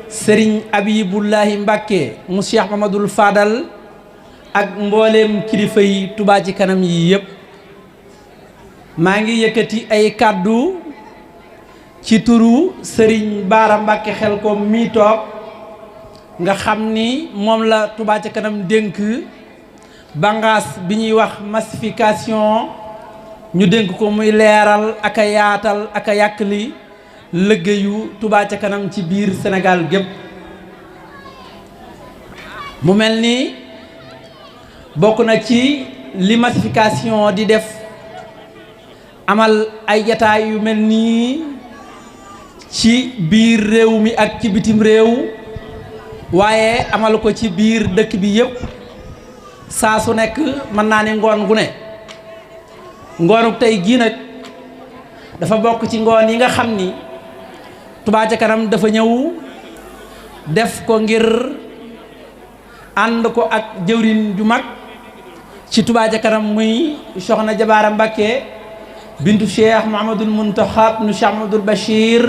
sëriñ Abibullahi Mbàkke mu Cheikh Mamadul Fadal ak mbooleem kilifa yi Touba ci kanam yi yépp maa ngi yëkkati ay kàddu ci turu sëriñ Baara Mbàkke Xelkom mi toog nga xam ni moom la Touba ci kanam dénk bangaas bi ñuy wax massification ñu dénk ko muy leeral ak a yaatal ak a yàkkali liggéeyu Touba ca kanam ci biir Sénégal gépp mu mel ni bokk na ci li massification di def amal ay jataay yu mel nii ci biir réew mi ak ci bitim réew waaye amal ko ci biir dëkk bi yépp saa su nekk mën naa ne ngoon gu ne ngoonu tey gii nag dafa bokk ci ngoon yi nga xam ni Touba ca kanam dafa ñëw def ko ngir ànd ko ak jëwriñ ju mag ci Touba ca kanam muy soxna Jabaara Mbàkke bintu Cheikh Mouhamadoul Mountakha ibnu Cheikh Mouhamadoul Bachir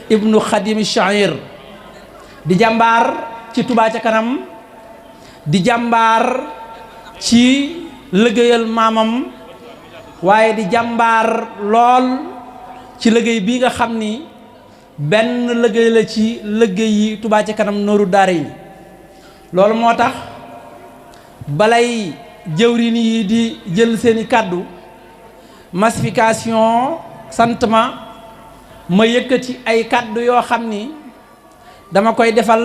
ibnu Khadim Chahir di jàmbaar ci Touba ca kanam di jàmbaar ci liggéeyal maamam waaye di jàmbaar lool ci liggéey bi nga xam ni benn liggéey la ci liggéey yi Touba ca kanam nooru daara yi loolu moo tax balay jëwriñ yi di jël seeni kàddu massification sant ma yëkkati ay kàddu yoo xam ni dama koy defal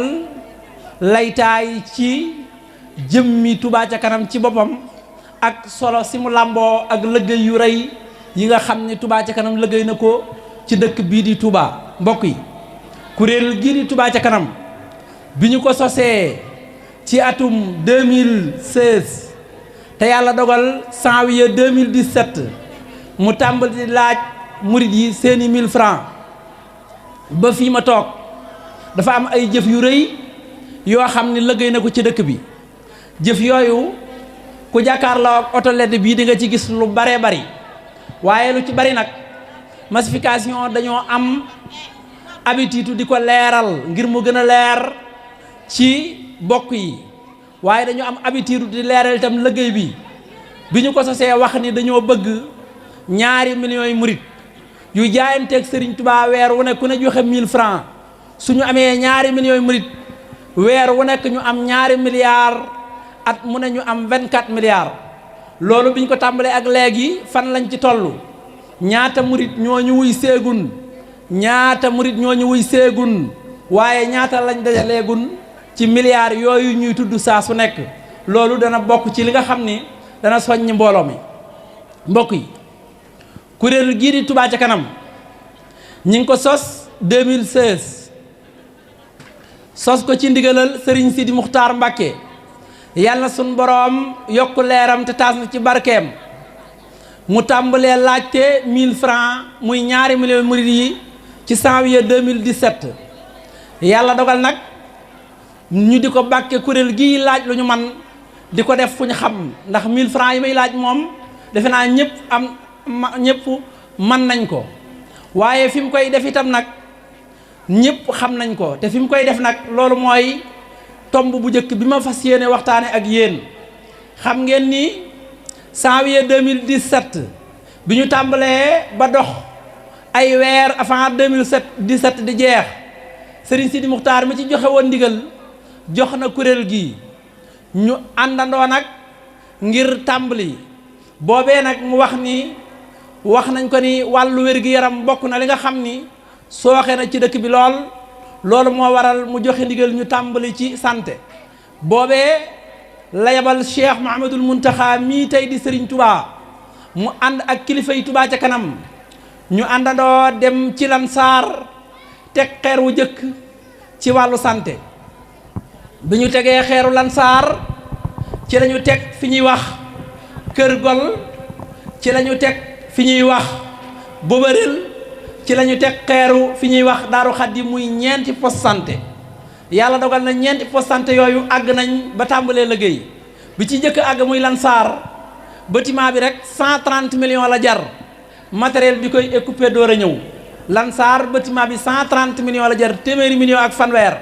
laytaay ci jëmmi Touba ca kanam ci boppam ak solo si mu làmboo ak liggéey yu rëy yi nga xam ni Touba ca kanam liggéey na ko ci dëkk bii di Touba mbokk yi kuréel gii di Touba ca kanam bi ñu ko sosee ci atum 2016 te yàlla dogal janvier 2017 mu tàmbali di laaj murit yi seeni 1000 francs ba fii ma toog dafa am ay jëf yu rëy yoo xam ni liggéey na ko ci dëkk bi jëf yooyu ku jàkkaarloo ak oto ledd bii di nga ci gis lu baree bari waaye lu ci bari nag massification dañoo am habitude di ko leeral ngir mu gën a leer ci bokk yi waaye dañoo am habitude di leeral itam liggéey bi ñu ko sosee wax ni dañoo bëgg 2 millions yi murit yu jaayanteeg Serigne Touba weer wu nekk ku ne joxe 1000 francs suñu amee 2 millions yi murit weer wu nekk ñu am 2 milliards at mu ne ñu am 24 milliards loolu biñ ko tàmbalee ak léegi fan lañ ci toll ñaata murit ñoo ñu wuy seegun waaye ñaata lañ dajaleegun ci milliards yooyu ñuy tudd saa su nekk loolu dana bokk ci li nga xam ni dana soññ mbooloo mi mbokk yi kuréel gii di Touba ca kanam ñi ngi ko sos 2016 sos ko ci ndigalal Serigne Sidi Muxtaar Mbàkke yàlla sun boroom yokk leeram te taas na ci barkeem mu tàmbalee laajte 1000 francs muy 2 millions murid yi ci janvier 2017 yàlla dogal nag ñu di ko bàkke kuréel gii laaj lu ñu man di ko def fu ñu xam ndax 1000 francs yi may laaj moom defe naa ñëpp mën nañ ko waaye fi mu koy def itam nag ñëpp xam nañ ko te fi mu koy def nag loolu mooy tomb bu njëkk bi ma fas yéene waxtaane ak yéen xam ngeen ni janvier 2017 bi ñu tàmbalee ba dox ay weer avant 2017 di jeex Serigne Sidi Muxtaar mi ci joxe woon ndigal jox na kuréel gi ñu àndandoo nag ngir tàmbali boobee nag mu wax nañ ko ni wàllu wér-gi-yaram bokk na li nga xam ni sooxe na ci dëkk bi loolu moo waral mu joxe ndigal ñu tàmbali ci santé boobee la yabal Cheikh Mouhamadoul Mountakha mii tey di Serigne Touba mu ànd ak kilifa yi Touba ca kanam ñu àndandoo dem ci Lansar teg xeer wu jëkk ci wàllu santé bi ñu tegee xeeru Lansar ci lañu teg fi ñuy wax Kër Gol ci lañu teg fi ñuy wax Bobaril ci lañu teg xeeru fi ñuy wax Daaru Xaddi muy ñeenti poste santé yàlla dogal na ñeenti poste santé yooyu àgg nañ ba tàmbalee liggéey bi ci njëkk àgg muy Lansar bâtiment bi rek 130 millions la jar matériel bi koy équipé door a ñëw Lansar bâtiment bi 130 millions la jar téeméeri millions ak fanweer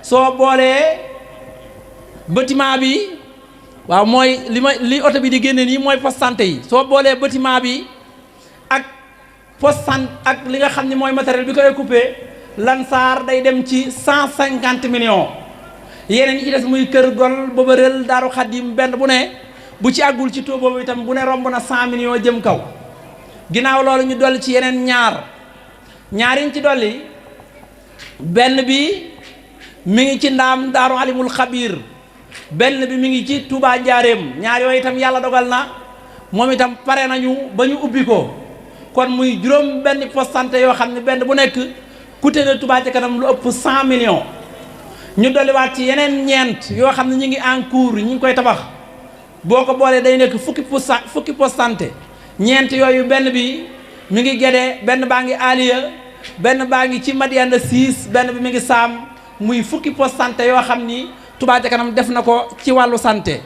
soo boolee bâtiment bi waaw mooy li oto bi di génne nii mooy poste santé yi soo boolee bâtiment bi ak poste santé ak li nga xam ne mooy matériel bi koy coupé Lansar day dem ci 150 millions yeneen yi ci des muy kër gol booba rël Daaru Xadim benn bu ne bu ci àggul ci taux boobu itam bu ne romb na 100 millions jëm kaw ginnaaw loolu ñu dolli ci yeneen ñaariñ ci dolli benn bi mi ngi ci ndaam Daaru Alimul Xabiir benn bi mi ngi ci Touba Njaareem ñaar yooyu itam yàlla dogal na moom itam pare nañu ba ñu ubbi ko kon muy juróom benn poste santé yoo xam ne benn bu nekk coûté na Touba ca kanam lu ëpp 100 millions ñu dolliwaat ci yeneen ñeent yoo xam ne ñu ngi en cours ñu ngi koy tabax boo ko boolee day nekk fukki poste santé ñeent yooyu benn bi mi ngi Gédé benn baa ngi Aliya benn baa ngi ci Madiana 6 benn bi mi ngi Saam muy fukki poste santé yoo xam ni Touba ca kanam def na ko ci wàllu santé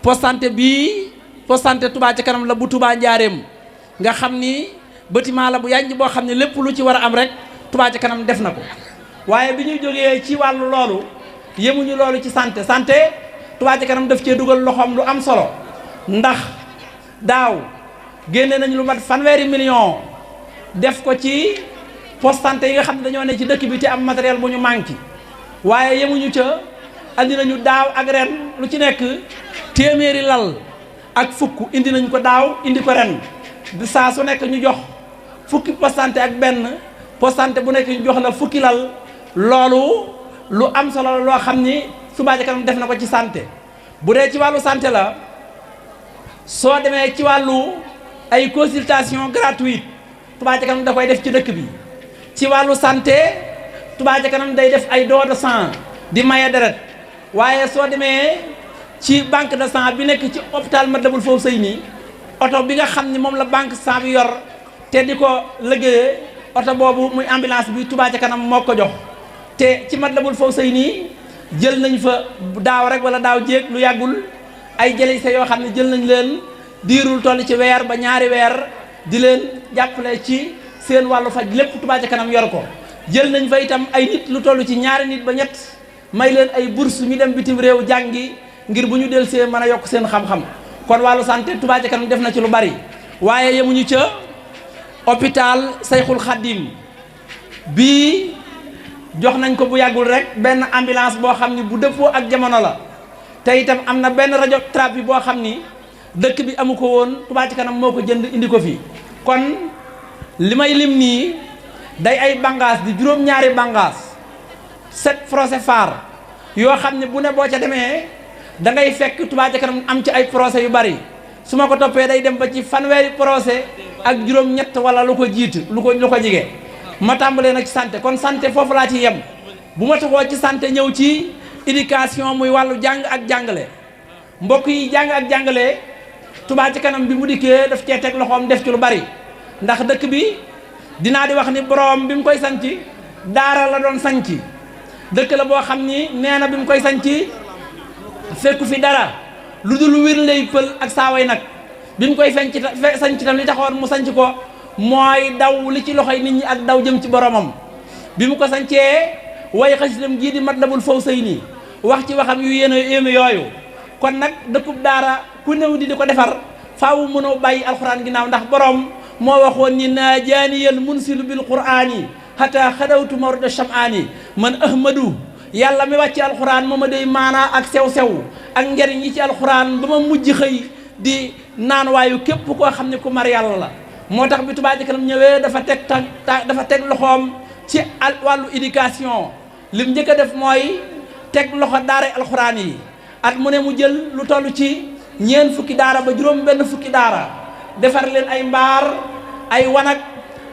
poste santé bii poste santé Touba ca kanam la bu Touba Njaareem nga xam ni bâtiment la bu yànj boo xam ne lépp lu ci war a am rek Touba ca kanam def na ko waaye bi ñuy jógee ci wàllu loolu yemuñu loolu ci santé Touba ca kanam daf cee dugal loxoom lu am solo ndax daaw génne nañu lu mat 100 millions def ko ci poste santé yi nga xam ne dañoo ne ci dëkk bi te am matériel bu ñu manqué waaye yemuñu ca andi nañu daaw ak ren lu ci nekk téeméeri lal ak fukk indi nañu ko daaw indi ko ren di saa su nekk ñu jox fukki poste santé ak benn poste santé bu nekk ñu jox la fukki lal loolu lu am solo loo xam ni Touba ca kanam def na ko ci santé bu dee ci wàllu santé la soo demee ci wàllu ay consultation gratuite Touba ca kanam da koy def ci dëkk bi ci wàllu santé Touba ca kanam day def ay don de sang di maye deret waaye soo demee ci banque de sang bi nekk ci hôpital Matlaboul Fawzayni oto bi nga xam ni moom la banque sang bi yor te di ko liggéeyee oto boobu muy ambulance bi Touba ca kanam moo ko jox te ci Matlaboul Fawzayni jël nañ fa daaw rek wala daaw jéeg lu yàggul ay jëlise yoo xam ne jël nañ leen diirul toll ci weer ba ñaari weer di leen jàppale ci seen wàllu faj lépp Touba ca kanam yor ko jël nañ fa itam ay nit lu toll ci ñaari nit ba ñett may leen ay bourse ñu dem bitim réew jàngi ngir bu ñu del see mën a yokk seen xam-xam kon wàllu santé Touba ca kanam def na ci lu bari waaye yemuñu ca hôpital Sayxul Xaddim bii jox nañ ko bu yàggul rek benn ambulance boo xam ni bu dëppoo ak jamono la te itam am na benn radiothérapie boo xam ni dëkk bi amu ko woon Touba ca kanam moo ko jënd indi ko fi kon li may lim nii day ay bànqaas di juróom-ñaari bànqaas 7 projets phares yoo xam ne bu ne boo ca demee da ngay fekk Touba ca kanam am ci ay projets yu bari su ma ko toppee day dem ba ci fanweeri projet ak juróom-ñett wala lu ko jiitu lu ko jige ma tàmbalee nag ci santé kon santé foofu laa ci yem bu ma taxoo ci santé ñëw ci éducation muy wàllu jàng ak jàngale mbokk yi jàng ak jàngale Touba ca kanam bi mu dikkee daf cee teg loxoom def ci lu bari ndax dëkk bi dinaa di wax ni borom bi mu koy sanc daara la doon sanc dëkk la boo xam ni nee na bi mu koy sanc fekku fi dara lu dul wir lay pël ak saaway nag bi mu koy sanc tam li taxoon mu sanc ko mooy daw li ci loxoy nit ñi ak daw jëm ci boromam bi mu ko sancee way xasitam gii di Matlabul Fawzayni wax ci waxam yu yéeme yooyu kon nag dëkkub daara ku néew di ko defar faawu mënoo bàyyi alxuraan ginnaaw ndax borom moo waxoon ni naajaaniyal munsilu bil quraani hatta xadawtu mawrida sham'aani man ahmadu yàlla mi wàcc alxuraan moo ma day maanaa ak sew-sew ak njariñ yi ci alxuraan ba ma mujj xëy di naan waayu képp koo xam ne ku mar yàlla la moo tax bi Touba ca kanam ñëwee dafa teg loxoom ci wàllu éducation lim njëkk a def mooy teg loxo daara alxuraan yi at mu ne mu jël lu toll ci ñeent fukki daara ba juróom benn fukki daara defar leen ay mbaar ay wanag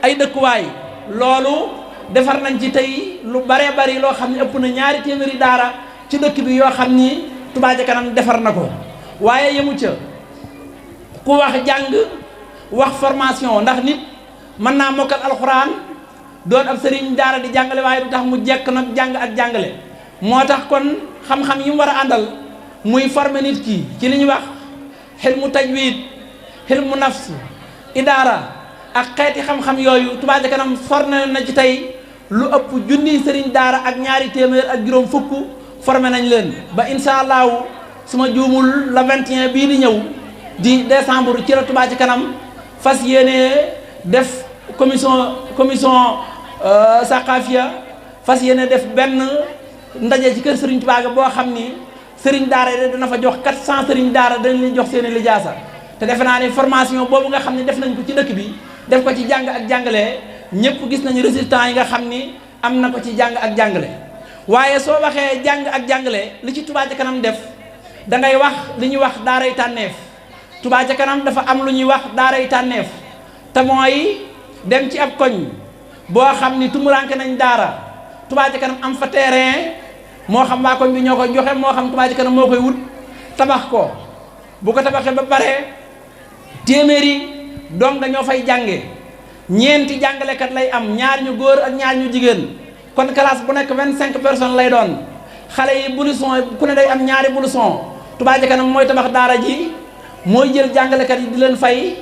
ay dëkkuwaay loolu defar nañ ci tey lu baree bari loo xam ne ëpp na 2 téeméeri daara ci dëkk bi yoo xam ni Touba ca kanam defar na ko waaye yemu ca ku wax jàng wax formation ndax nit mën naa mokkal alxuraan doon ab sëriñ daara di jàngale waaye du tax mu jekk nag jàng ak jàngale moo tax kon xam-xam yi mu war a àndal muy former nit ki ci li ñuy wax xilmu tajwid xilmu nafs idaara ak xeeti xam-xam yooyu Touba ca kanam former na ci tey lu ëpp junniy sëriñ daara ak ñaari téeméer ak juróom fukk formé nañ leen ba incha allahu su ma juumul la 21 bii di ñëw di décembre ci la Touba ci kanam fas yéene def commission saqafiya fas yéene def benn ndaje ci kër sëriñ Touba ga boo xam ni sëriñ daara yi dana fa jox 400 sëriñ daara dañ leen jox seeni lijaasa te defe naa ni formation boobu nga xam ne def nañ ko ci dëkk bi def ko ci jàng ak jàngale ñëpp gis nañu résultat yi nga xam ni am na ko ci jàng ak jàngale waaye soo waxee jàng ak jàngale li ci Touba ca kanam def da ngay wax li ñuy wax daaray tànneef Touba ca kanam dafa am lu ñuy wax daaray tànneef te mooy dem ci ab koñ boo xam ni tumuranke nañ daara Touba ca kanam am fa terrain moo xam waa koñ bi ñoo koy joxe moo xam Touba ca kanam moo koy wut tabax ko bu ko tabaxee ba pare téeméeri doom dañoo fay jànge ñeenti jàngalekat lay am ñaar ñu góor ak ñaar ñu jigéen kon classe bu nekk 25 personnes lay doon xale yi blouson ku ne day am ñaari blouson Touba ca kanam mooy tabax daara ji mooy jël jàngalekat yi di leen fay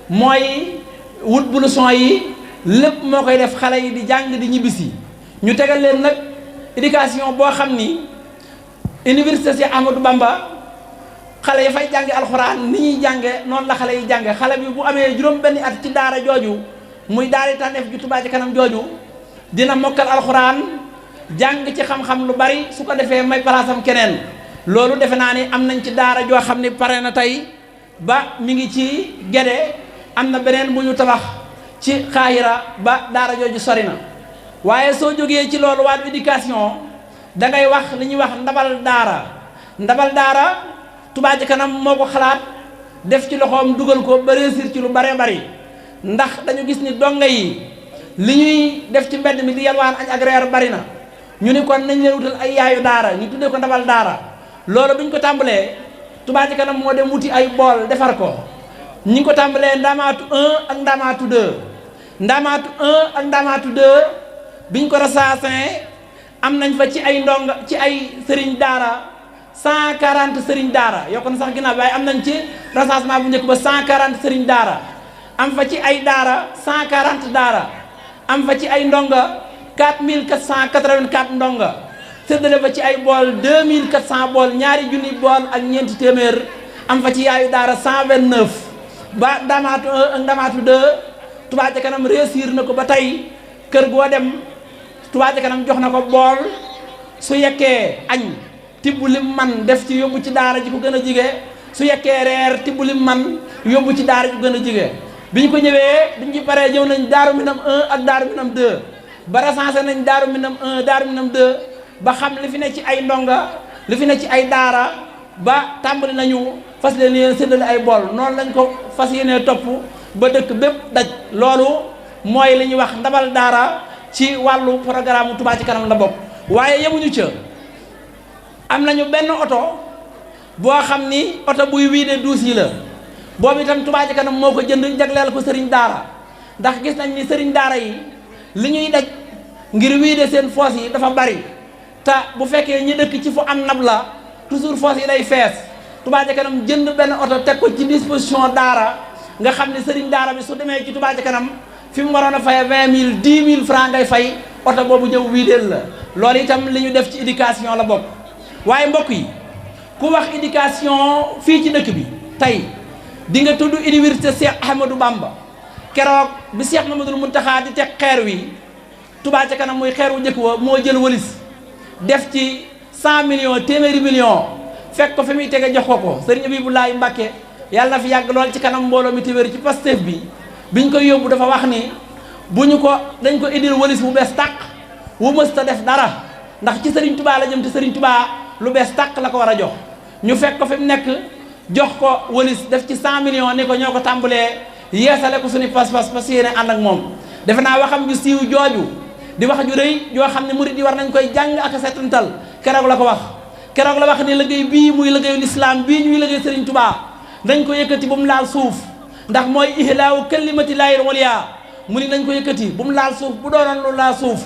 mooy wut blouson yi lépp moo koy def xale yi di jàng di ñibbisi ñu tegal leen nag éducation boo xam ni université Cheikh Ahmadou Bamba xale yi fay jànge alxuraan ni ñuy jànge noonu la xale yi jànge xale bi bu amee juróom benni at ci daara jooju muy daari tànneef ju Touba ca kanam jooju dina mokkal alxuraan jàng ci xam-xam lu bari su ko defee may palaasam keneen loolu defe naa ni am nañ ci daara joo xam ni pare na tey ba mi ngi ci Gédé am na beneen bu ñu tabax ci Xaahira ba daara jooju sori na waaye soo jógee ci loolu wàllu éducation da ngay wax li ñuy wax ndabal daara Touba ca kanam moo ko xalaat def ci loxoom dugal ko ba réussir ci lu bare bari ndax dañu gis ni donga yi li ñuy def ci mbedd mi di yalwaan añ ak reer bari na ñu ni kon nañ leen wutal ay yaayu daara ñu tuddee ko ndabal daara loolu bi ñu ko tàmbalee Touba ca kanam moo dem wuti ay bool defar ko ñi ngi ko tàmbalee Ndamaatu 1 ak Ndamaatu 2 Ndamaatu 1 ak Ndamaatu 2 biñ ko recensé am nañ fa ci ay ndonga ci ay sëriñ daara 140 sëriñ daara yokk na sax ginnaaw waaye am nañ ci recensement bu njëkk ba 140 sëriñ daara am fa ci ay daara 140 daara am fa ci ay ndonga 4484 ndonga séddale fa ci ay bool 2400 bool ñaari junni bool ak ñeenti téeméer am fa ci yaayu daara 129 ba Ndamaatu 1 ak Ndamaatu 2 Touba ca kanam réussir na ko ba tey kër goo dem Touba ca kanam jox na ko bool su yekkee añ tibb lim man def ci yóbbu ci daara ji ko gën a jige su yekkee reer tibb lim man yóbbu ci daara ji ko gën a jige bi ñu ko ñëwee biñ ci paree ñëw nañ Daaru Minam 1 ak Daaru Minam 2 ba recensé nañ Daaru Minam 1 Daaru Minam 2 ba xam li fi ne ci ay ndonga li fi ne ci ay daara ba tàmbali nañu fas leen séddale ay bool noonu lañ ko fas yéenee topp ba dëkk bépp daj loolu mooy li ñuy wax ndabal daara ci wàllu programme Touba ci kanam la bokk waaye yemuñu ca am nañu benn oto boo xam ni oto buy wiide duus yi la boobu itam Touba ci kanam moo ko jënd jagleel ko sëriñ daara ndax gis nañ ni sëriñ daara yi li ñuy daj ngir wiide seen foos yi dafa bari te bu fekkee ñi dëkk ci fu am nab la toujours foos yi day fees Touba ci kanam jënd benn oto teg ko ci disposition daara nga xam ne sëriñ daara bi su demee ci Touba ci kanam fi mu waroon a fay 20 000 10 000 francs ngay fay oto boobu ñëw wiideel la loolu itam li ñu def ci éducation la bokk waaye mbokk yi ku wax éducation fii ci dëkk bi tey di nga tudd université Cheikh Ahmadou Bamba keroog bi Cheikh Mamadou Mountakha di teg xeer wi Touba ca kanam muy xeer wu njëkk wa moo jël walis def ci 100 millions téeméeri millions fekk ko fi muy tege jox ko sëriñ Abibulaay Mbàkke yàlla na fi yàgg lool ci kanam mbooloo mi téwér ci Pastef bi biñ koy yóbbu dafa wax ni bu ñu ko dañ ko indil walis bu bees tàq wu mësta def dara ndax ci sëriñ Touba la jëm te sëriñ Touba lu bees tàq la ko war a jox ñu fekk ko fi mu nekk jox ko walis def ci 100 millions ni ko ñoo ko tàmbalee yeesale ko suñu pas-pas parce que yéene ànd ak moom defe naa waxam ju siiw jooju di wax ju rëy yoo xam ne murid yi war nañ koy jàng ak seetantal keroog la ko wax keroog la wax ni liggéey bii muy liggéeyu lislaam bii ñuy liggéey sëriñ Touba dañ ko yëkkati bu mu laal suuf ndax mooy ihlaawu kalimati laahil ulyaa mu ni nañ ko yëkkati bu mu laal suuf bu doonoon lu laal suuf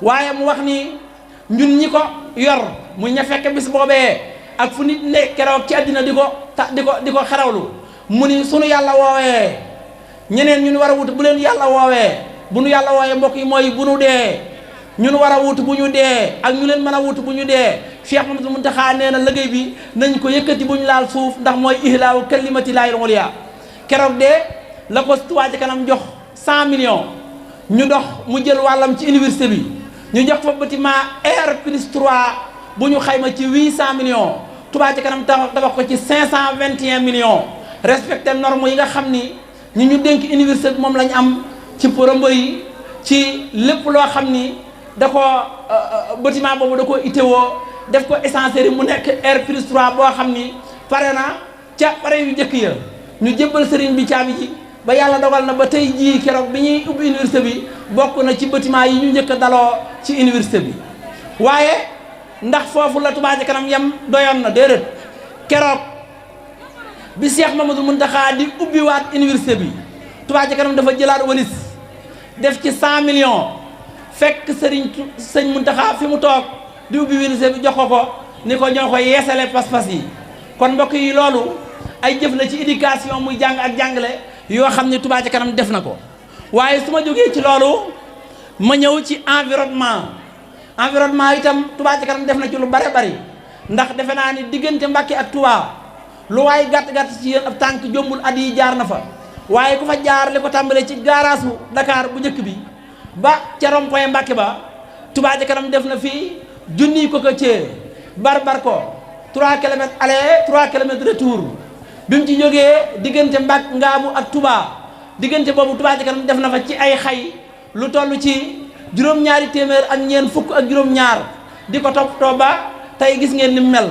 waaye mu wax ni ñun ñi ko yor mu ña fekk bis boobee ak fu nit ne keroog ci àddina di ko xarawlu mu ni sunu yàlla woowee ñeneen ñu war a wut bu leen yàlla woowee bu nu yàlla woowee mbokk yi mooy bu nu dee ñun war a wut bu ñu dee ak ñu leen mën a wut bu ñu dee Cheikh Mamadou Mountakha nee na liggéey bi nañ ko yëkkati bu ñu laal suuf ndax mooy ihlaawu kalimati laahil ulya keroog de la ko Touba Ca Kanam jox 100 millions ñu dox mu jël wàllam ci université bi ñu jox fa bâtiment R+3 bu ñu xayma ci 800 millions Touba Ca Kanam tabax ko ci 521 millions respecté normes yi nga xam ni ñu dénk université bi moom lañ am ci porombo yi ci lépp loo xam ni da ko bâtiment boobu da ko itewoo def ko essencerie mu nekk R+3 boo xam ni pare na ca pare yu njëkk ya ñu jébbal sëriñ bi caabi ji ba yàlla dogal na ba tey jii keroog bi ñuy ubbi université bi bokk na ci bâtiment yi ñu njëkk a daloo ci université bi waaye ndax foofu la Touba Ca Kanam yam doyoon na déedéet keroog bi Cheikh Mamadou Mountakha di ubbiwaat université bi Touba Ca Kanam dafa jëlaat walis def ci 100 millions fekk sëñ Mountakha fi mu toog di ubbi université bi jox ko ni ko ñoo ko yeesale pas-pas yi kon mbokk yi loolu ay jëf la ci éducation muy jàng ak jàngale yoo xam ne Touba Ca Kanam def na ko waaye su ma jógee ci loolu ma ñëw ci environnement itam Touba Ca Kanam def na ci lu bare bari ndax defe naa ni diggante Mbàkke ak Touba lu waaye gàtt-gàtt ci yéen ab tànk jombul at yi jaar na fa waaye ku fa jaar li ko tàmbalee ci gaaraasu Dakar bu njëkk bi ba ca rond-point Mbàkke ba Touba Ca Kanam def na fii junniy ko cee barbar ko 3 kilomètres aller 3 kilomètres retour bi mu ci jógee diggante Mbàkke Ngaabu ak Touba diggante boobu Touba Ca Kanam def na fa ci ay xay lu toll ci juróom-ñaari téeméer ak ñeent fukk ak juróom-ñaar di ko toppatoo ba tey gis ngeen ni mu mel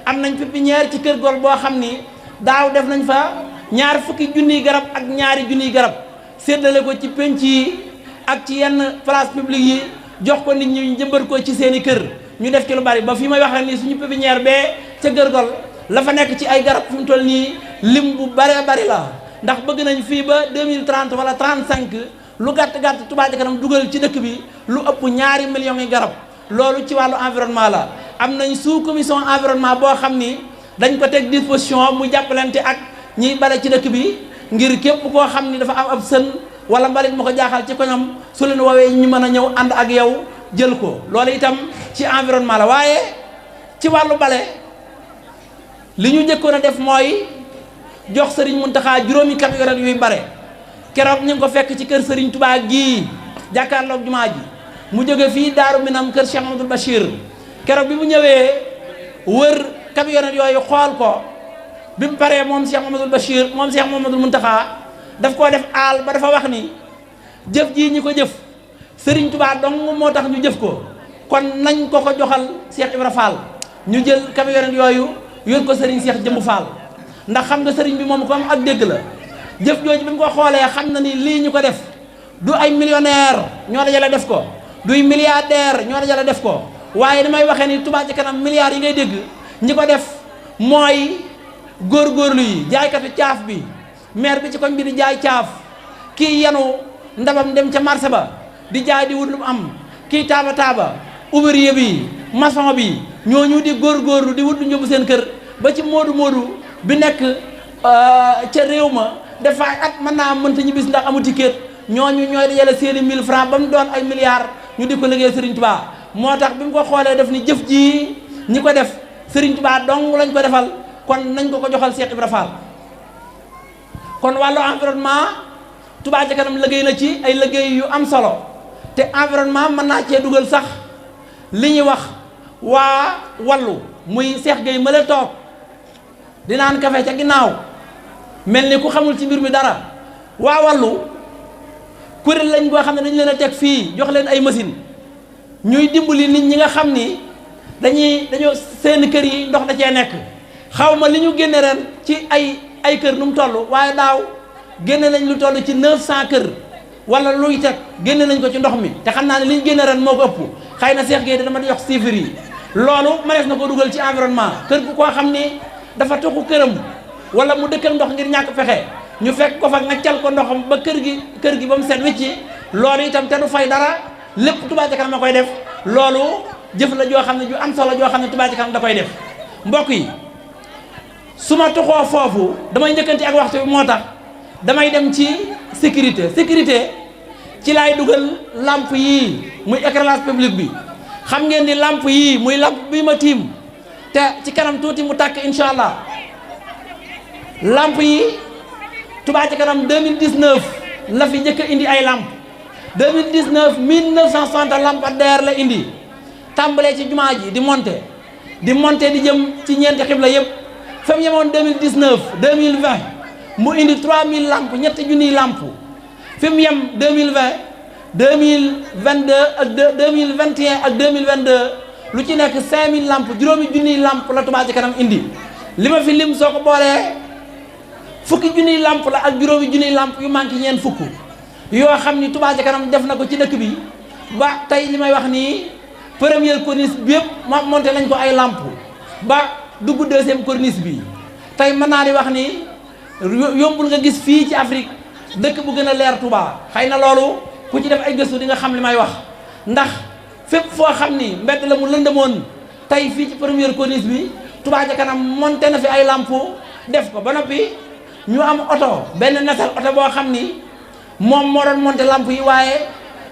am nañ pépinière ci kër gol boo xam ni daaw def nañ fa ñaar fukki junniy garab ak ñaari junniy garab séddale ko ci penc yi ak ci yenn place publique yi jox ko nit ñi ñu jëmbat ko ci seen i kër ñu def ci lu bari ba fi may waxee nii suñu pépinière bee ca kër gol la fa nekk ci ay garab fi mu toll nii lim bu baree bari la ndax bëgg nañ fii ba 2030 wala 35 lu gàtt-gàtt Touba Ca Kanam dugal ci dëkk bi lu ëpp 2 millions yi garab loolu ci wàllu environnement la am nañ sous commission environnement boo xam ni dañ ko teg disposition mu jàppalante ak ñiy bale ci dëkk bi ngir képp koo xam ni dafa am ab sën wala mbalit ma ko jaaxal ci koñam su leen woowee ñu mën a ñëw ànd ak yow jël ko loolu itam ci environnement la waaye ci wàllu bale li ñu njëkkoon a def mooy jox Serigne Mountakha juróomi camionnette yuy bare keroog ñu ngi ko fekk ci kër Serigne Touba gii jàkkaarloog jumaa ji mu jóge fii Daaru Minam kër Cheikh Mamadou Bachir keroog bi mu ñëwee wër camionnette yooyu xool ko bi mu paree moom Cheikh Mamadou Bachir moom Cheikh Mamadou Mountakha daf koo def aal ba dafa wax ni jëf jii ñi ko jëf Serigne Touba dong moo tax ñu jëf ko kon nañ ko ko joxal Cheikh Ibra Fall ñu jël camionnette yooyu yor ko Serigne Cheikh Jëmbu Fall ndax xam nga Serigne bi moom ko am ak dégg la jëf jooju bi mu ko xoolee xam na ni lii ñu ko def du ay millionnaire ñoo dajale def ko duy milliardaire ñoo dajale def ko waaye damay waxee ni Touba Ca Kanam milliards yi ngay dégg ñi ko def mooy góorgóorlu yi jaaykatu caaf bi maire bi ci koñ bi di jaay caaf kii yanu ndabam dem ca marché ba di jaay di wut lu mu am kii taaba ouvrier bi maçon bi ñooñu di góorgóorlu di wut lu ñëbbu seen kër ba ci moodu bi nekk ca réew ma dafa at mën naa mënta ñu bis ndax amu ticket ñooñu ñooy dajale seeni 1000 francs ba mu doon ay milliards ñu di ko liggéey Serigne Touba moo tax bi mu ko xoolee def ni jëf ji ñi ko def Serigne Touba dong lañ ko defal kon nañ ko joxal Cheikh Ibra Fall kon wàllu environnement Touba Ca Kanam liggéey na ci ay liggéey yu am solo te environnement mën naa cee dugal sax li ñuy wax waa wallu muy Cheikh Gueye ma la toog di naan café ca ginnaaw mel ni ku xamul ci mbir mi dara waa wallu kuréel lañ boo xam ne dañu leen a teg fii jox leen ay machine ñuy dimbali nit ñi nga xam ni dañoo seen kër yi ndox da cee nekk xaw ma li ñu génne ren ci ay kër nu mu toll waaye daaw génne nañ lu toll ci 900 kër wala luy teg génne nañ ko ci ndox mi te xam naa ne li ñu génne ren moo ko ëpp xëy na Cheikh Gueye dama di jox chiffres yi loolu mënees na ko dugal ci environnement kër gu koo xam ni dafa tuxu këram wala mu dëkkal ndox ngir ñàkk pexe ñu fekk ko fa nga cal ko ndoxam ba kër gi ba mu set wicci loolu itam te du fay dara lépp Touba Ca Kanam a koy def loolu jëf la joo xam ne ju am solo joo xam ne Touba Ca Kanam da koy def mbokk yi su ma tuxoo foofu damay njëkkanti ak waxtu bi moo tax damay dem ci sécurité ci laay dugal lamp yii muy éclairage public bi xam ngeen ni lamp yii muy lamp bi ma tiim te ci kanam tuuti mu tàkk incha allah lamp yi Touba Ca Kanam 2019 la fi njëkk a indi ay lamp 2019 1960 lampadaire la indi tàmbalee ci jumaa ji di monter di jëm ci ñeenti xibla yëpp fa mu yemoon 2019 2020 mu indi 3000 lamp ñetti junniy lamp fi mu yem 2020 2022 ak 2021 ak 2022 lu ci nekk 5000 lamp juróomi junniy lamp la Touba Ca Kanam indi li ma fi lim soo ko boolee fukki junniy lamp la ak juróomi junniy lamp yu manqué ñeent fukk yoo xam ni Touba Ca Kanam def na ko ci dëkk bi ba tey li may wax nii première corniche bi yëpp ma monté nañ ko ay lamp ba dugg deuxième corniche bi tey mën naa di wax ni yombul nga gis fii ci Afrique dëkk bu gën a leer Touba xëy na loolu ku ci def ay gëstu di nga xam li may wax ndax fépp foo xam ni mbedd la mu lëndëmoon tey fii ci première corniche bi Touba Ca Kanam monté na fi ay lamp def ko ba noppi ñu am oto benn nasal oto boo xam ni moom moo doon monté lamp yi waaye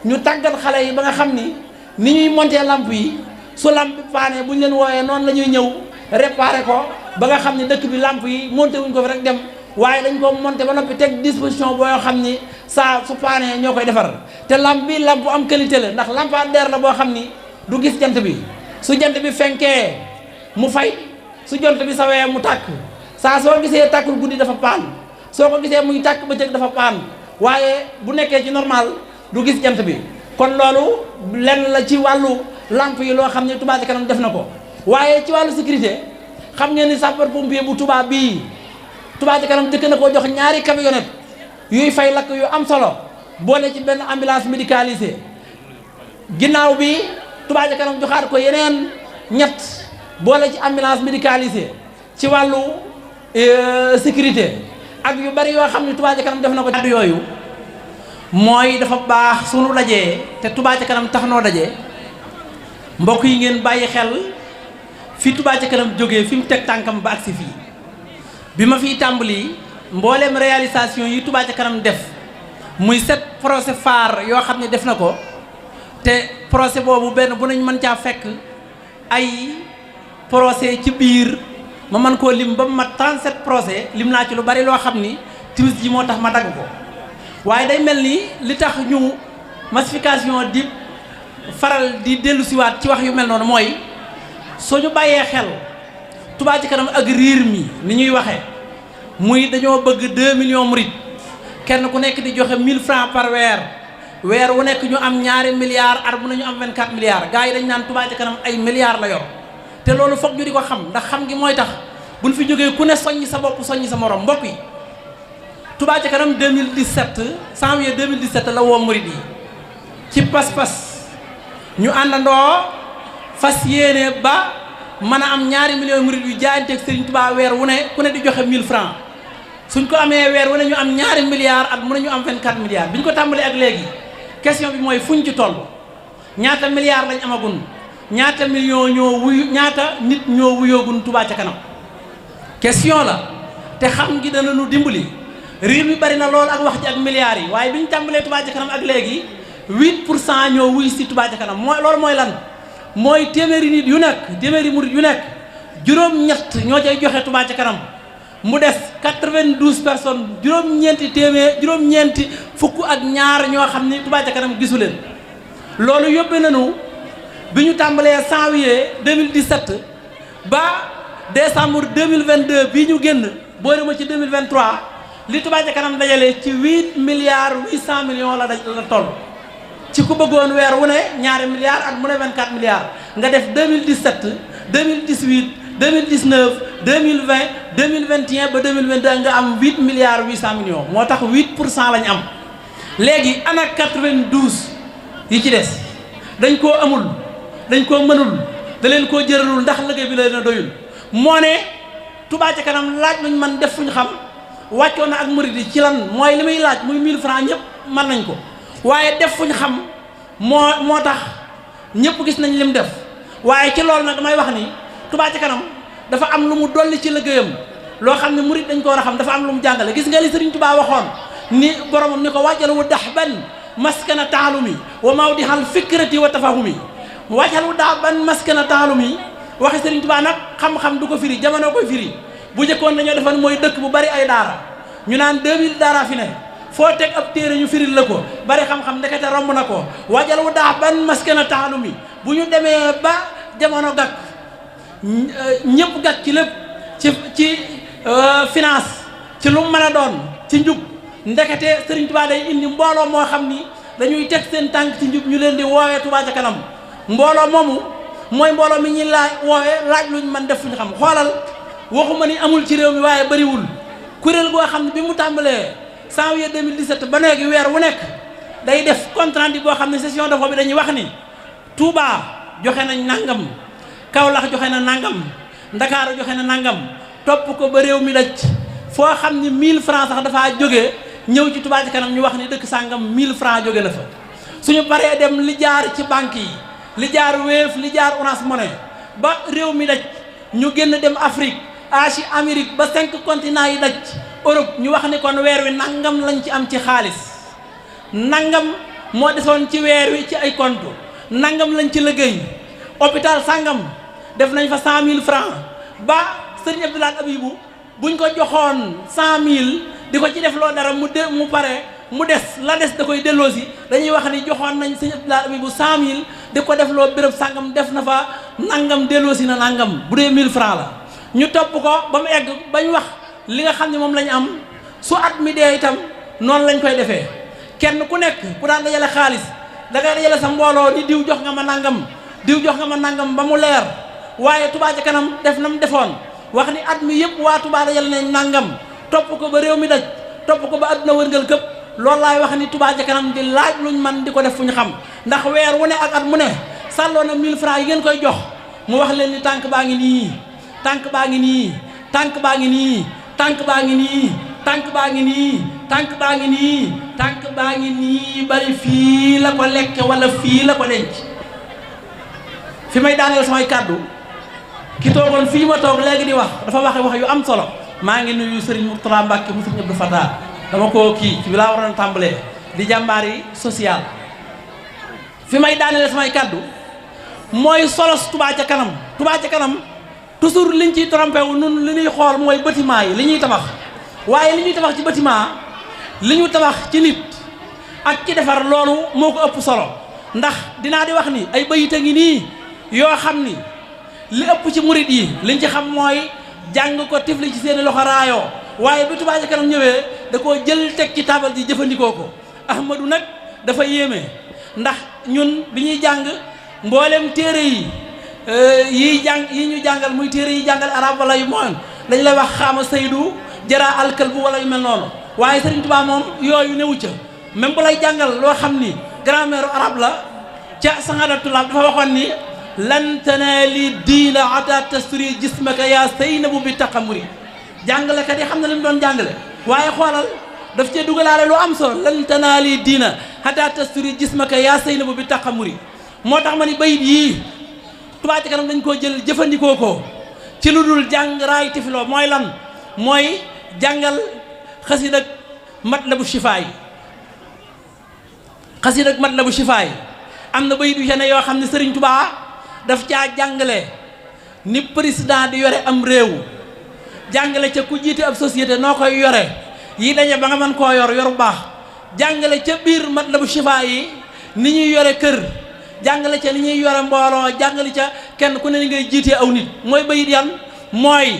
ñu tàggat xale yi ba nga xam ni ñuy monté lamp yi su lamp bi paane bu ñu leen wooyee noonu la ñuy ñëw réparé ko ba nga xam ni dëkk bi lamp yi monté wuñ ko fi rek dem waaye dañ ko monté ba noppi teg disposition boo xam ni saa su paanee ñoo koy defar te lamp bi lamp bu am qualité la ndax lampadaire la boo xam ni du gis jant bi su jant bi fenkee mu fay su jant bi sawee mu tàkk saa soo gisee tàkkul guddi dafa paan soo ko gisee muy tàkk bëccëg dafa paan waaye bu nekkee ci normal du gis jant bi kon loolu lenn la ci wàllu lamp yi loo xam ne Touba Ca Kanam def na ko waaye ci wàllu sécurité xam ngeen ni sapeur pompier bu Touba bii Touba Ca Kanam jëkk na koo jox ñaari camionnette yuy fay lakk yu am solo boole ci benn ambulance médicalisée ginnaaw bi Touba Ca Kanam joxaat ko yeneen ñett boole ci ambulance médicalisée ci wàllu sécurité ak yu bari yoo xam ne Touba Ca Kanam def na ko ci yooyu mooy dafa baax sunu dajee te Touba Ca Kanam tax noo daje mbokk yi ngeen bàyyi xel fi Touba Ca Kanam jógee fi mu teg tànkam ba agsi fii bi ma fiy tàmbali mbooleem réalisation yi Touba Ca Kanam def muy 7 projet phare yoo xam ne def na ko te projet boobu benn bu nañ mën caa fekk ay projet ci biir ma mën koo lim ba mu mat 37 projet lim naa ci lu bari loo xam ni timis ji moo tax ma dagg ko waaye day mel ni li tax ñu massification di faral di dellu siwaat ci wax yu mel noonu mooy soo ñu bàyyee xel Touba Ca Kanam ak riir mi ni ñuy waxee muy dañoo bëgg 2 millions murit kenn ku nekk di joxe 1000 francs par weer wu nekk ñu am 2 milliards at bu nañu am 24 milliards gars yi dañ naan Touba Ca Kanam ay milliards la yor te loolu foog ñu di ko xam ndax xam gi mooy tax buñ fi jógee ku ne soññi sa bopp soññi sa morom mbokk yi Touba Ca Kanam 2017 janvier 2017 la woo murit yi ci pas-pas ñu àndandoo fas yéene ba mën a am 2 millions murit yu jaayanteeg Serigne Touba weer wu ne ku ne di joxe 1000 francs suñ ko amee weer wu ne ñu am 2 milliards at mu ne ñu am 24 milliards bi ñu ko tàmbalee ak léegi question bi mooy fuñ ci toll ñaata milliards lañ amagun ñaata millions ñaata nit ñoo wuyoogun Touba Ca Kanam question la te xam ngi dana nu dimbali réew mi bari na lool ak wax ji ak milliards yi waaye bi ñu tàmbalee Touba Ca Kanam ak léegi 8% ñoo wuy si Touba Ca Kanam mooy loolu mooy lan mooy téeméeri nit yu nekk téeméeri murit yu nekk juróom-ñett ñoo cay joxe Touba Ca Kanam mu des 92 personnes juróom-ñeenti fukk ak ñaar ñoo xam ni Touba Ca Kanam gisu leen loolu yóbbee nañu bi ñu tàmbalee janvier 2017 ba décembre 2022 bii ñu génn boole ma ci 2023 li Touba Ca Kanam dajale ci 8 milliards 800 millions la toll ci ku bëggoon weer wu ne 2 milliards at mu ne 24 milliards nga def 2017 2018 2019 2020 2021 ba 2022 nga am 8 milliards 800 millions moo tax 8% lañ am léegi ana 92 yi ci des dañ koo amul dañ koo mënul da leen koo jëralul ndax liggéey bi la leen a doyul moo ne Touba Ca Kanam laaj luñ man def fuñ xam wàccoon na ak murid yi ci lan mooy li muy laaj muy 1000 francs ñëpp mën nañ ko waaye def fuñ xam moo tax ñëpp gis nañ lim def waaye ci loolu nag damay wax ni Touba Ca Kanam dafa am lu mu dolli ci liggéeyam loo xam ne murid dañ ko war a xam dafa am lu mu jàngale gis nga li Sëriñ Touba waxoon ni boromam ni ko wàjjal wu dax ban maskana taalumi wa mawdihal fikrati wa tafahumi wajal wu daa ban maskana taalumi waxe Sëriñ Tuubaa nag xam-xam du ko firi jamono koy firi bu njëkkoon dañoo defoon mooy dëkk bu bari ay daara ñu naan 2000 daara fi ne foo teg ab téere ñu firil la ko bari xam-xam ndekete romb na ko wajal wu daa ban maskana taalumi bu ñu demee ba jamono gàkk ñëpp gàkk ci lépp ci finance ci lu mën a doon ci njub ndekete Sëriñ Tuubaa day indi mbooloo moo xam ni dañuy teg seen tànk ci njub ñu leen di woowee Touba ca kanam mbooloo moomu mooy mbooloo mi ñuy laaj luñ man def fuñu xam xoolal waxuma ni amul ci réew mi waaye bariwul kuréel goo xam ne bi mu tàmbalee janvier 2017 ba léegi weer wu nekk day def compte rendu boo xam ne session de vote bi dañuy wax ni Touba joxe nañ nangam Kaolack joxe na nangam Ndakaaru joxe na nangam topp ko ba réew mi daj foo xam ni 1000 francs sax dafaa jógee ñëw ci Touba ca kanam ñu wax ni dëkk sàngam 1000 francs jóge na fa suñu paree dem li jaar ci banque yi li jaar Wave li jaar Orange Money ba réew mi daj ñu génn dem Afrique Asie Amérique ba 5 continents yi daj Europe ñu wax ni kon weer wi nangam lañ ci am ci xaalis nangam moo desoon ci weer wi ci ay compte nangam lañ ci liggéey hôpital sàngam def nañ fa 100000 francs ba sëriñ Abdoulaye Abibou buñ ko joxoon 100000 di ko ci def loo dara mu pare mu des la des da koy delloosi dañuy wax ni joxoon nañ sëriñ Abdoulaye Abibou 100000 di ko def loo béréb sàngam def na fa nangam delloosi na nangam bu dee 1000 francs la ñu topp ko ba mu egg bañ wax li nga xam ne moom lañ am su at mi dee itam noonu lañ koy defee kenn ku nekk ku daan dajale xaalis da ngay dajale sa mbooloo ni diw jox nga ma nangam diw jox nga ma nangam ba mu leer waaye Touba ca kanam def na mu defoon wax ni at mi yëpp waa Touba dajale nañ nangam topp ko ba réew mi daj topp ko ba àdduna wërngal këpp loolu laay wax ni Touba ca kanam di laaj luñ man di ko def fu ñu xam ndax weer wu ne ak at mu ne sàlloo na 1000 francs yi ngeen koy jox mu wax leen ni tànk baa ngi nii tànk baa ngi nii tànk baa ngi nii tànk baa ngi nii tànk baa ngi nii tànk baa ngi nii tànk baa ngi nii bari fii la ko lekke wala fii la ko denc fi may daaneel samay kàddu ki toogoon fii ma toog léegi di wax dafa waxe wax yu am solo maa ngi nuyu Serigne Mourtala Mbacke mu Serigne Abdou Fatah dama koo kii ci bi laa waroon tàmbalee di jàmbaari social fi may daaneel samay kàddu mooy solos Touba ca kanam Touba ca kanam toujours liñ ciy trompé wu nun li ñuy xool mooy bâtiment yi li ñuy tabax waaye li ñuy tabax ci bâtiment li ñu tabax ci nit ak ci defar loolu moo ko ëpp solo ndax dinaa di wax ni ay bayit a ngi nii yoo xam ni li ëpp ci murit yi liñ ci xam mooy jàng ko tifli ci seeni loxo raayoo waaye bi Touba ca kanam ñëwee da koo jël teg ci taabal ji jëfandikoo ko Ahmadu nag dafa yéeme ndax ñun bi ñuy jàng mboolem téere yi yi ñu jàngal muy téere yi jàngal arab wala yu moom dañ lay wax xaama saydu jara alkalbu wala yu mel noonu waaye Serigne Touba moom yooyu newu ca même bu lay jàngal loo xam ni grammaire arabe la ca sangadatullah dafa waxoon ni lan tanaali diina ata tasturi jismaka yaa saynabu bi taqamuri jàngalekat yi xam na li mu doon jàngale waaye xoolal daf cee dugalaale lu am solo lan tanaali diina ata tasturi jismaka yaa saynabu bi taqamuri moo tax ma ni bayit yii Touba ca kanam dañ koo jël jëfandikoo ko ci lu dul jàng raay tifloo mooy lan mooy jàngal xasida ak Matlabu Chifaay xasida ak Matlabu Chifaay am na bayit yu ne yoo xam ne Serigne Touba daf caa jàngale ni président di yore am réew jàngale ca ku jiite ab société noo koy yore yi dañe ba nga mën koo yor bu baax jàngale ca biir Matlabu Chifaay yi ni ñuy yore kër jàngale ca ni ñuy yore mbooloo jàngale ca kenn ku ne ni ngay jiitee aw nit mooy bayit yan mooy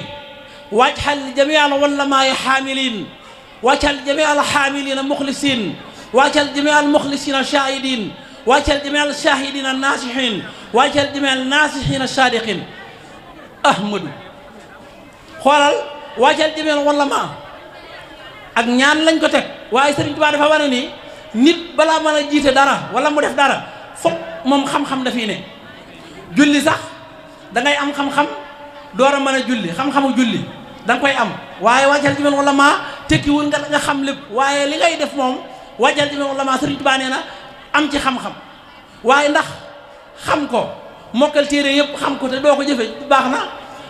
wajhal jamial ulamaai xaamilin wajhal jamial xaamilina muxlisin wajhal jamial muxlisina shahidin wajhal jamial shahidina naasihin wajhal jamial naasihina sadiqin Ahmadu xoolal wajhal jamial ulama ak ñaan lañ ko teg waaye Serigne Touba dafa wane ni nit balaa mën a jiite dara wala mu def dara fokk moom xam-xam dafiy ne julli sax da ngay am xam-xam door a mën a julli xam-xamu julli da nga koy am waaye wajal ji mel wala maa tekkiwul nga xam lépp waaye li ngay def moom wajal ji mel wala maa Sëriñ Tuubaa nee na am ci xam-xam waaye ndax xam ko mokkal téere yëpp xam ko te doo ko jëfe baax na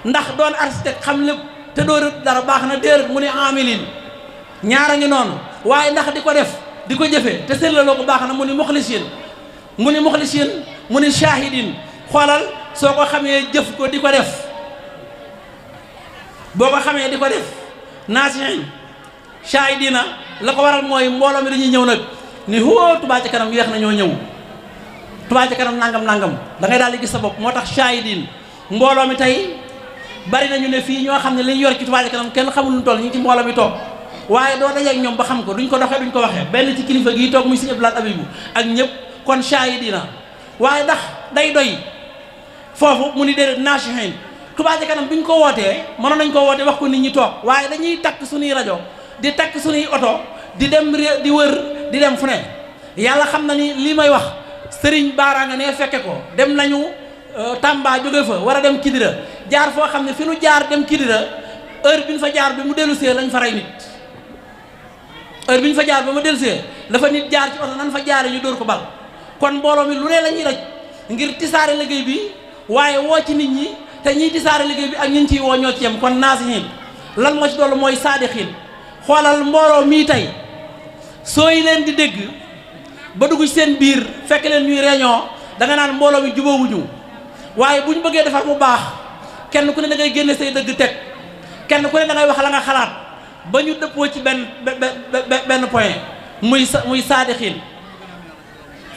ndax doon architecte xam lépp te doo rëdd dara baax na déedéet mu ne amilin ñaara ngi noonu waaye ndax di ko def di ko jëfee te sellaloo ko baax na mu ni muxlisin mu ni muxlisin mu ni shahidin xoolal soo ko xamee jëf ko di ko def boo ko xamee di ko def naasihin shahidina la ko waral mooy mbooloo mi dañuy ñëw nag ni huwa Touba ca kanam yéex na ñoo ñëw Touba ca kanam nangam da ngay daal di gis sa bopp moo tax shahidin mbooloo mi tey bari nañu ne fii ñoo xam ne li ñu yor ci Touba ca kanam kenn xamul lu toll ñu ci mbooloo mi toog waaye doo dajeeg ñoom ba xam ko duñ ko doxee duñ ko waxee benn ci kilifa gii toog muy Sëñ Abdou Lahad Abibu ak ñëpp kon shahidina waaye ndax day doy foofu mu ni déedéet naasihin Touba ca kanam bi ñu ko wootee mënoon nañ ko wootee wax ko nit ñi toog waaye dañuy takk suñuy rajo di takk suñuy oto di dem di wër di dem fu ne yàlla xam na ni lii may wax sëriñ Baara nga ne fekke ko dem nañu Tamba jóge fa war a dem Kidira jaar foo xam ne fi nu jaar dem Kidira heure bi ñu fa jaar bi mu dellu see lañ fa rey nit heure bi ñu fa jaar ba mu dellu see dafa nit jaar ci oto nan fa jaare ñu dóor ko bal kon mbooloo mi lu ne la ñuy raj ngir tisaare liggéey bi waaye woo ci nit ñi te ñiy tisaare liggéey bi ak ñi ciy woo ñoo ci yem kon naasihin lan moo ci dollu mooy saadixiin xoolal mbooloo mii tey sooy leen di dégg ba dugg ci seen biir fekk leen ñuy réunion da nga naan mbooloo mi jubóowuñu waaye bu ñu bëggee defar mu baax kenn ku ne da ngay génne say dëgg teg kenn ku ne da ngay wax la nga xalaat ba ñu dëppoo ci benn point muy saadixiin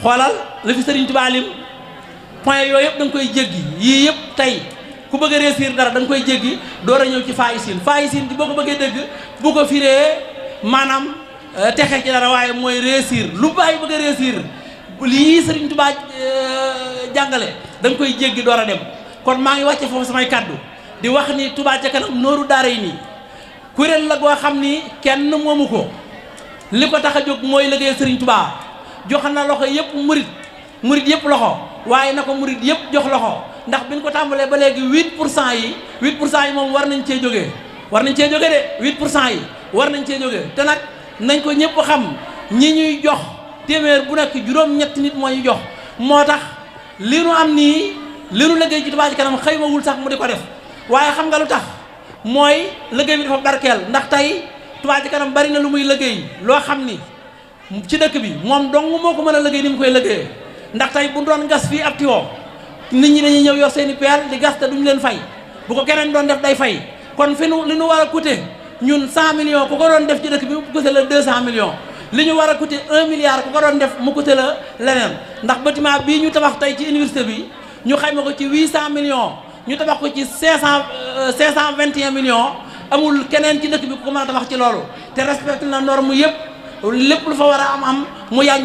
xoolal la fi Sëriñ Tuubaa lim point yooyu yëpp da nga koy jéggi yii yëpp tey ku bëgg a réussir dara da nga koy jéggi door a ñëw ci faayisiin bi boo ko bëggee dégg bu ko firee maanaam texe ci dara waaye mooy réussir lu bàyyi bëgg a réussir lii Sëriñ Tuubaa jàngale da nga koy jéggi door a dem kon maa ngi wàcce foofu samay kàddu di wax ni Touba ca kanam nooru daara yi nii kuréel la goo xam ni kenn moomu ko li ko tax a jóg mooy liggéey Sëriñ Tuubaa jox na loxo yëpp murit yëpp loxo waaye na ko murit yëpp jox loxo ndax biñ ko tàmbalee ba léegi 8% yi moom war nañ cee jógee de 8% yi war nañ cee jógee te nag nañ ko ñëpp xam ñi ñuy jox téeméer bu nekk juróom-ñetti nit moo ñu jox moo tax li nu am nii li nu liggéey ci Touba ca kanam xëy ma wul sax mu di ko def waaye xam nga lu tax mooy liggéey bi dafa barkeel ndax tey Touba ca kanam bari na lu muy liggéey loo xam ni ci dëkk bi moom dong moo ko mën a liggéey ni mu koy liggéeyee ndax tey bu doon gas fii ab tiwo nit ñi dañuy ñëw yor seeni peel di gas te duñu leen fay bu ko keneen doon def day fay kon fi nu li nu war a coûter ñun 100 millions ku ko doon def ci dëkk bi mu coûter la 200 millions li ñu war a coûter 1 milliard ku ko doon def mu coûter la leneen ndax bâtiment bii ñu tabax tey ci université bi ñu xayma ko ci 800 millions ñu tabax ko ci 521 millions amul keneen ci dëkk bi ku ko mën a tabax ci loolu te respecté na norme yëpp lépp lu fa war a am mu yàgg